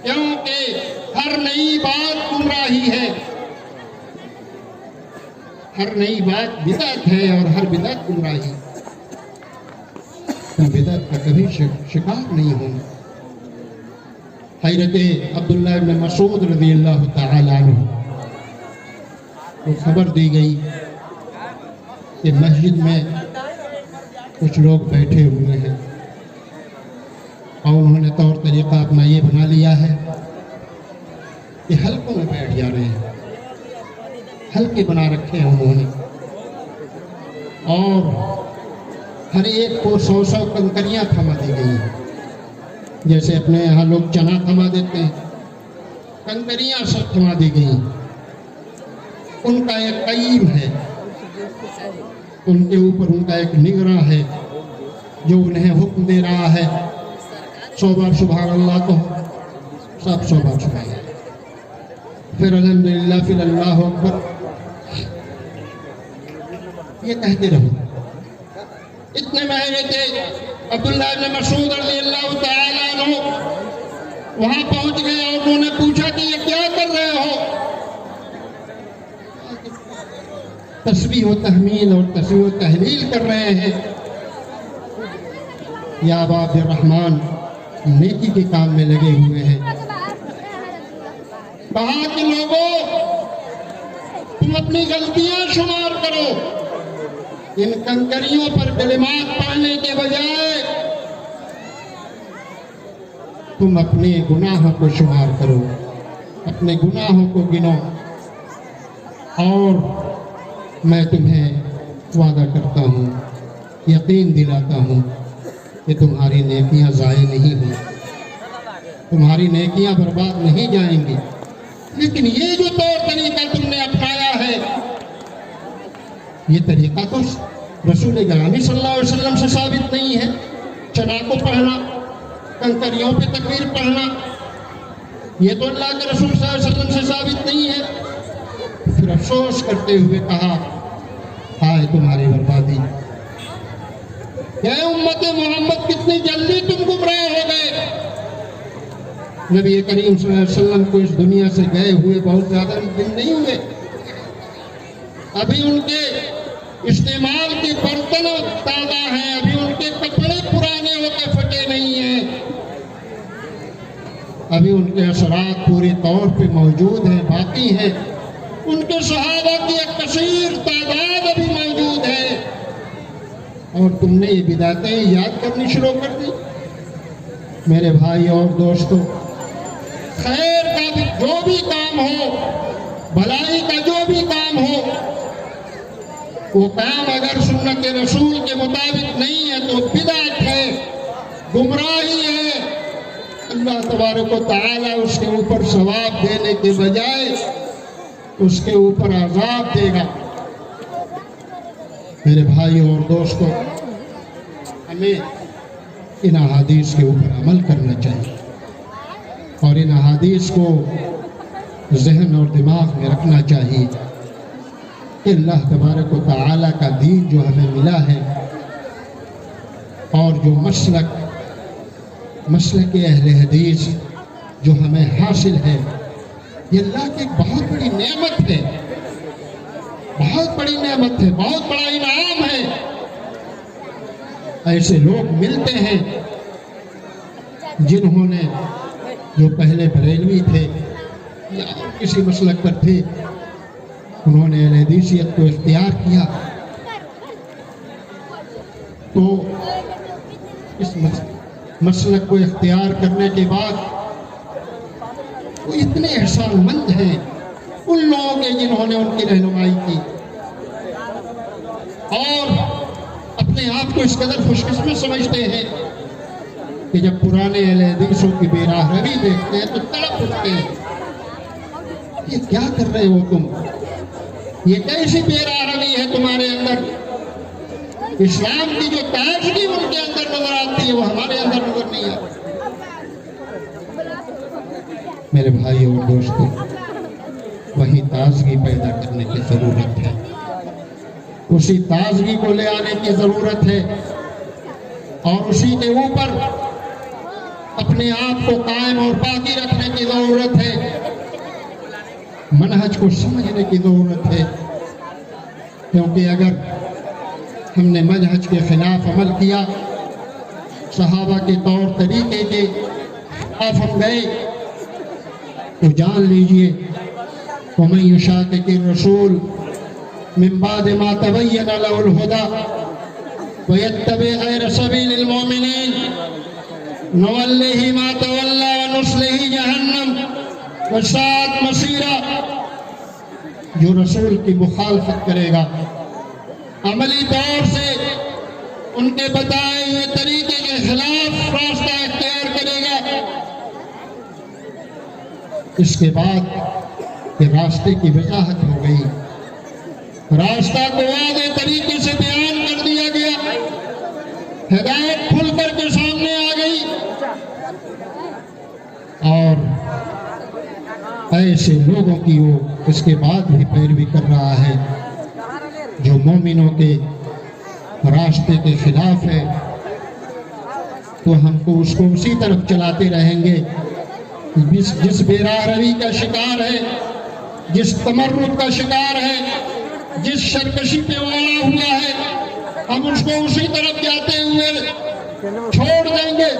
کیونکہ ہر نئی بات گمراہی ہے، ہر نئی بات بدعت ہے اور ہر بدعت گمراہی. تم بدعت کا کبھی شکار نہیں ہونا. حضرت عبداللہ ابن مسعود رضی اللہ تعالی عنہ کو خبر دی گئی کہ مسجد میں کچھ لوگ بیٹھے ہوئے ہیں اور انہوں نے طور طریقہ اپنا یہ بنا لیا ہے کہ حلقوں میں بیٹھ جا رہے ہیں. حلقے بنا رکھے ہیں انہوں نے اور ہر ایک کو 100 کنکریاں تھما دی گئی ہیں. جیسے اپنے یہاں لوگ چنا تھما دیتے ہیں، کنکریاں سب تھما دی گئی ہیں. ان کا ایک قیم ہے، ان کے اوپر ان کا ایک نگراں ہے جو انہیں حکم دے رہا ہے. 100 بار سبحان اللہ کہو، سب 100 بار سبحان اللہ، پھر الحمدللہ، پھر اللہ اکبر، یہ کہتے رہو. اتنے مہینے تھے عبداللہ ابن مسعود رضی اللہ تعالیٰ عنہ وہاں پہنچ گئے اور انہوں نے پوچھا کہ یہ کیا کر رہے ہو؟ تسبیح و تحمیل اور تسبیح و تحلیل کر رہے ہیں. یا ابا عبد الرحمن، نیکی کے کام میں لگے ہوئے ہیں. کہا کہ لوگوں، تم اپنی غلطیاں شمار کرو، ان کنکریوں پر کلمات پڑھنے کے بجائے تم اپنے گناہوں کو شمار کرو، اپنے گناہوں کو گنو، اور میں تمہیں وعدہ کرتا ہوں، یقین دلاتا ہوں کہ تمہاری نیکیاں ضائع نہیں ہوں، تمہاری نیکیاں برباد نہیں جائیں گی. لیکن یہ جو طور طریقہ تم نے اپنایا ہے، یہ طریقہ تو رسول گرامی صلی اللہ علیہ وسلم سے ثابت نہیں ہے. چنا کو پڑھنا، کنکریوں پہ تکبیر پڑھنا، یہ تو اللہ کے رسول صلی اللہ علیہ وسلم سے ثابت نہیں ہے. پھر افسوس کرتے ہوئے کہا، ہائے تمہاری بربادی، اے امت محمد، کتنی جلدی تم گمراہ ہو گئے. نبی کریم صلی اللہ علیہ وسلم کو اس دنیا سے گئے ہوئے بہت زیادہ دن نہیں ہوئے، ابھی ان کے استعمال کے برتن تازہ ہیں، ابھی ان کے کپڑے پرانے ہو کے پھٹے نہیں ہیں، ابھی ان کے اثرات پوری طور پہ موجود ہیں، باقی ہیں. ان کے صحابہ کی ایک کثیر تعداد ابھی موجود ہے، اور تم نے یہ بدعتیں یاد کرنی شروع کر دی. میرے بھائی اور دوستو، خیر کا جو بھی کام ہو، بھلائی کا جو بھی کام ہو، وہ کام اگر سنت رسول کے مطابق نہیں ہے تو بدعت ہے، گمراہی ہے. اللہ تبارک و تعالیٰ اس کے اوپر ثواب دینے کے بجائے اس کے اوپر عذاب دے گا. میرے بھائی اور دوستو، ہمیں ان احادیث کے اوپر عمل کرنا چاہیے اور ان احادیث کو ذہن اور دماغ میں رکھنا چاہیے کہ اللہ تبارک و تعالیٰ کا دین جو ہمیں ملا ہے اور جو مسلک اہل حدیث جو ہمیں حاصل ہے، یہ اللہ کی ایک بہت بڑی نعمت ہے، بہت بڑی نعمت ہے، بہت بڑا انعام ہے. ایسے لوگ ملتے ہیں جنہوں نے، جو پہلے بریلوی تھے یا کسی مسلک پر تھے، انہوں نے اہل حدیثیت کو اختیار کیا، تو اس مسلک کو اختیار کرنے کے بعد وہ اتنے احسان مند ہیں ان لوگوں کے جنہوں نے ان کی رہنمائی کی، اور اپنے آپ کو اس قدر خوش قسمت سمجھتے ہیں کہ جب پرانے اہل حدیثوں کی بے راہ روی دیکھتے ہیں تو تڑپ اٹھتے ہیں، یہ کیا کر رہے ہو تم؟ یہ کیسی بے روی ہے تمہارے اندر؟ اسلام کی جو تازگی ان کے اندر نظر آتی ہے وہ ہمارے اندر نظر نہیں آتی۔ میرے بھائی اور دوستو، وہی تازگی پیدا کرنے کی ضرورت ہے، اسی تازگی کو لے آنے کی ضرورت ہے، اور اسی کے اوپر اپنے آپ کو قائم اور باقی رکھنے کی ضرورت ہے، منہج کو سمجھنے کی ضرورت ہے، کیونکہ اگر ہم نے منہج کے خلاف عمل کیا، صحابہ کے طور طریقے کے خلاف ہم گئے، تو جان لیجئے وَمَن يُشَاقِقِ الرَّسُولَ مِن بَعْدِ مَا تَبَيَّنَ لَهُ الْهُدَىٰ وَيَتَّبِعْ غَيْرَ سَبِيلِ الْمُؤْمِنِينَ نُوَلِّهِ مَا تَوَلَّىٰ وَنُصْلِهِ جَهَنَّمَ وَسَاءَتْ مَصِيرًا۔ جو رسول کی مخالفت کرے گا، عملی طور سے ان کے بتائے ہوئے طریقے کے خلاف راستہ اختیار کرے گا، اس کے بعد کہ راستے کی وضاحت ہو گئی، راستہ کو واضح طریقے سے بیان کر دیا گیا، ہدایت کھل کر کے سامنے آ گئی، اور ایسے لوگوں کی وہ اس کے بعد بھی پیروی کر رہا ہے جو مومنوں کے راستے کے خلاف ہے، تو ہم کو اس کو اسی طرف چلاتے رہیں گے۔ جس بے راہ روی کا شکار ہے، جس تمرد کا شکار ہے، جس سرکشی پہ والا ہوا ہے، ہم اس کو اسی طرف جاتے ہوئے چھوڑ دیں گے،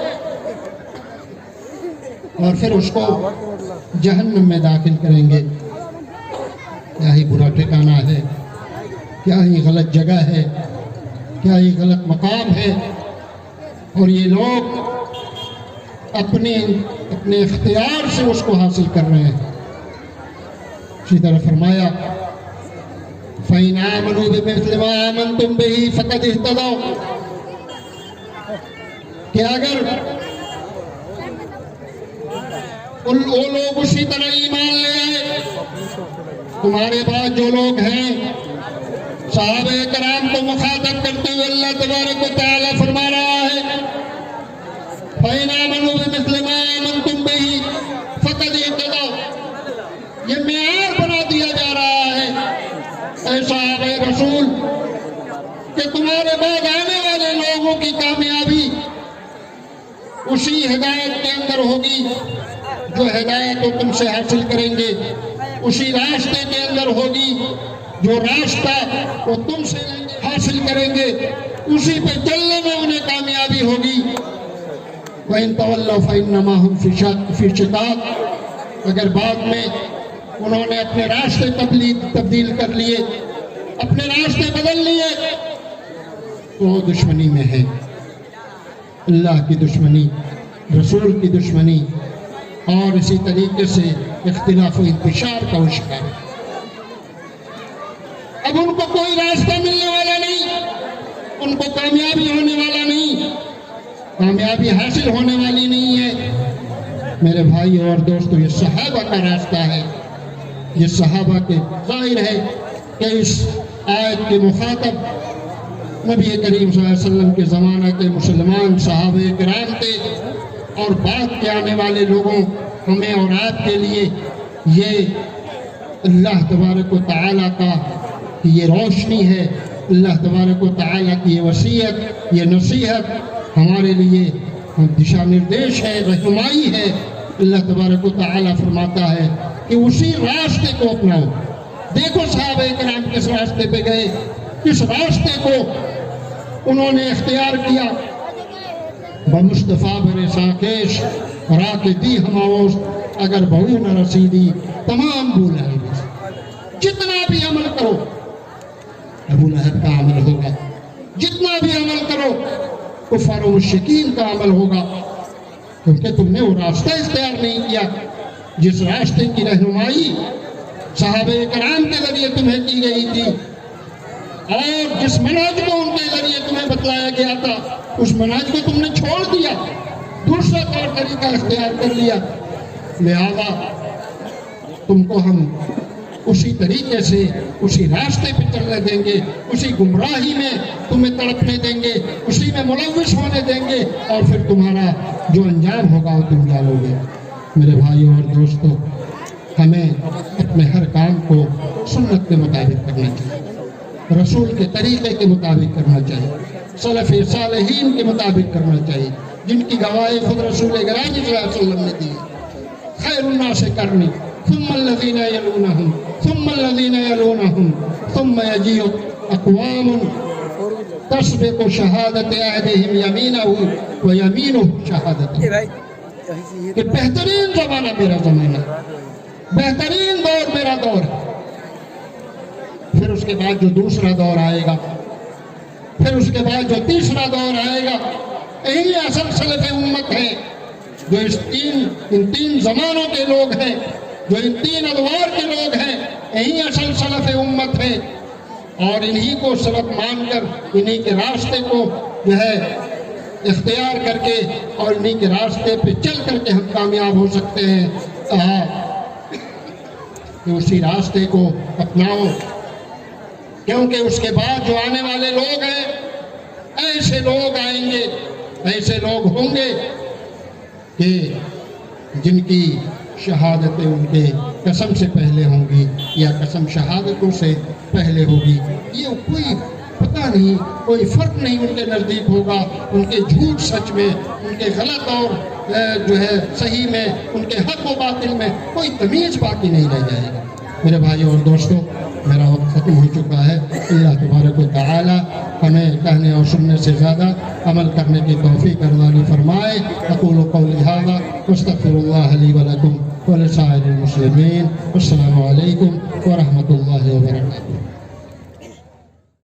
اور پھر اس کو جہنم میں داخل کریں گے۔ کیا ہی برا ٹھکانہ ہے، کیا ہی غلط جگہ ہے، کیا ہی غلط مقام ہے، اور یہ لوگ اپنے اختیار سے اس کو حاصل کر رہے ہیں۔ اسی طرح فرمایا فَإِنْ آمَنُوا بِمِثْلِ مَا آمَنْتُمْ بِهِ فَقَدِ اهْتَدَوْا، کہ اگر وہ لوگ اسی طرح ایمان لے آئے، تمہارے بعد جو لوگ ہیں، صحابہ کرام کو مخاطب کرتے ہوئے اللہ تبارک و تعالیٰ فرما رہا ہے فَإِنْ آمَنُوا بِمِثْلِ مَا آمَنْتُمْ بِهِ فَقَدِ اهْتَدَوْا، یہ معیار بنا دیا جا رہا ہے اے صحابہ رسول کہ تمہارے بعد آنے والے لوگوں کی کامیابی اسی ہدایت کے اندر ہوگی جو ہدایت وہ تم سے حاصل کریں گے، اسی راستے کے اندر ہوگی جو راستہ وہ تم سے حاصل کریں گے، اسی پہ چلنے میں انہیں کامیابی ہوگی۔ وَإِن تَوَلَّوْا فَإِنَّمَا هُمْ فِي شِقَاقٍ، اگر بعد میں انہوں نے اپنے راستے تبدیل کر لیے، اپنے راستے بدل لیے، تو وہ دشمنی میں ہے، اللہ کی دشمنی، رسول کی دشمنی، اور اسی طریقے سے اختلاف و انتشار کا شکار ہے۔ اب ان کو کوئی راستہ ملنے والا نہیں، ان کو کامیابی ہونے والا نہیں، کامیابی حاصل ہونے والی نہیں ہے۔ میرے بھائی اور دوستو، یہ صحابہ کا راستہ ہے، یہ صحابہ کے ظاہر ہے کہ اس آیت کے مخاطب نبی کریم صلی اللہ علیہ وسلم کے زمانہ کے مسلمان صحابہ کرام تھے، اور بعد کے آنے والے لوگوں، ہمیں اور آپ کے لیے یہ اللہ تبارک و تعالیٰ کا یہ روشنی ہے، اللہ تبارک و تعالیٰ کی یہ وصیت، یہ نصیحت ہمارے لیے دشا نردیش ہے، رہنمائی ہے۔ اللہ تبارک و تعالیٰ فرماتا ہے کہ اسی راستے کو اپناؤ۔ دیکھو صحابہ کرام کس راستے پہ گئے، کس راستے کو انہوں نے اختیار کیا۔ بمصطفیٰ بر ساکیش راک دی ہماوس، اگر بہو نہ رسیدی تمام بھول ہے، جتنا بھی عمل کرو ابو لہب کا عمل ہوگا، جتنا بھی عمل کرو کفار و مشرکین کا عمل ہوگا، کیونکہ تم نے وہ راستہ اختیار نہیں کیا جس راستے کی رہنمائی صحابہ کرام کے ذریعے تمہیں کی گئی تھی، اور جس منہج کو ان کے ذریعے تمہیں بتلایا گیا تھا، اس منہج کو تم نے چھوڑ دیا، دوسرا طور طریقہ اختیار کر لیا۔ لہذا تم کو ہم اسی طریقے سے اسی راستے پہ چلنے دیں گے، اسی گمراہی میں تمہیں تڑپنے دیں گے، اسی میں ملوث ہونے دیں گے، اور پھر تمہارا جو انجام ہوگا وہ تم جانو گے۔ میرے بھائیوں اور دوستوں، ہمیں اپنے ہر کام کو سنت کے مطابق کرنا چاہیے، رسول کے طریقے کے مطابق کرنا چاہیے، سلف صالحین کے مطابق کرنا چاہیے، جن کی گواہی خود رسول اکرم صلی اللہ علیہ وسلم نے دی ہے۔ خیر الناس قرنی ثم الذین یلونہم ثم الذین یلونہم ثم یجیء اقوام تسبق شہادت احدہم یمینہ و یمینہ شہادتہ، کہ بہترین زمانہ میرا زمانہ، بہترین دور میرا دور ہے۔ پھر اس کے بعد جو دوسرا دور آئے گا، پھر اس کے بعد جو تیسرا دور آئے گا، یہی اصل سلف امت ہے، جو ان تین زمانوں کے لوگ ہیں، جو ان تین ادوار کے لوگ ہیں، یہی اصل سلف امت ہے، اور انہی کو سلف مان کر، انہی کے راستے کو جو ہے اختیار کر کے اور انہی کے راستے پہ چل کر کے ہم کامیاب ہو سکتے ہیں۔ کہ اسی راستے کو اپناؤ، کیونکہ اس کے بعد جو آنے والے لوگ ہیں، ایسے لوگ آئیں گے، ایسے لوگ ہوں گے کہ جن کی شہادتیں ان کے قسم سے پہلے ہوں گی یا قسم شہادتوں سے پہلے ہوگی۔ یہ کوئی پتہ نہیں، کوئی فرق نہیں ان کے نزدیک ہوگا، ان کے جھوٹ سچ میں، ان کے غلط اور جو ہے صحیح میں، ان کے حق و باطل میں کوئی تمیز باقی نہیں رہ جائے گا۔ میرے بھائیوں اور دوستوں، میرا وقت ختم ہو چکا ہے۔ اللہ تبارک و تعالی ہمیں کہنے اور سننے سے زیادہ عمل کرنے کی توفیق عطا فرمائے۔ اقول قولی ھذا واستغفر اللہ لی ولکم ولسائر المسلمین۔ السلام علیکم ورحمۃ اللہ وبرکاتہ۔